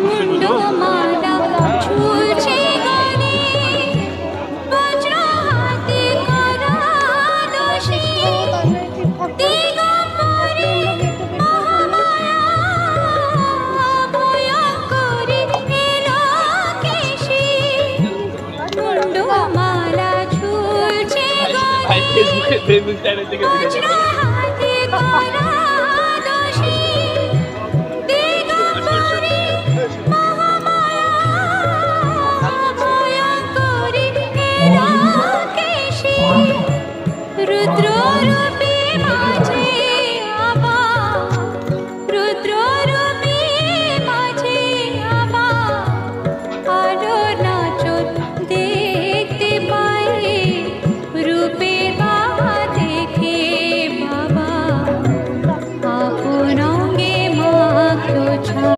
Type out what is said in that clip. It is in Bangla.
মুন্ডমালা ঝুলছে গলে, বজ্র হাতে করা দোষী, দিগম্বরে মহামায়া ভয়ঙ্করী এলো কেশী। মুন্ডমালা ঝুলছে গলে, বজ্র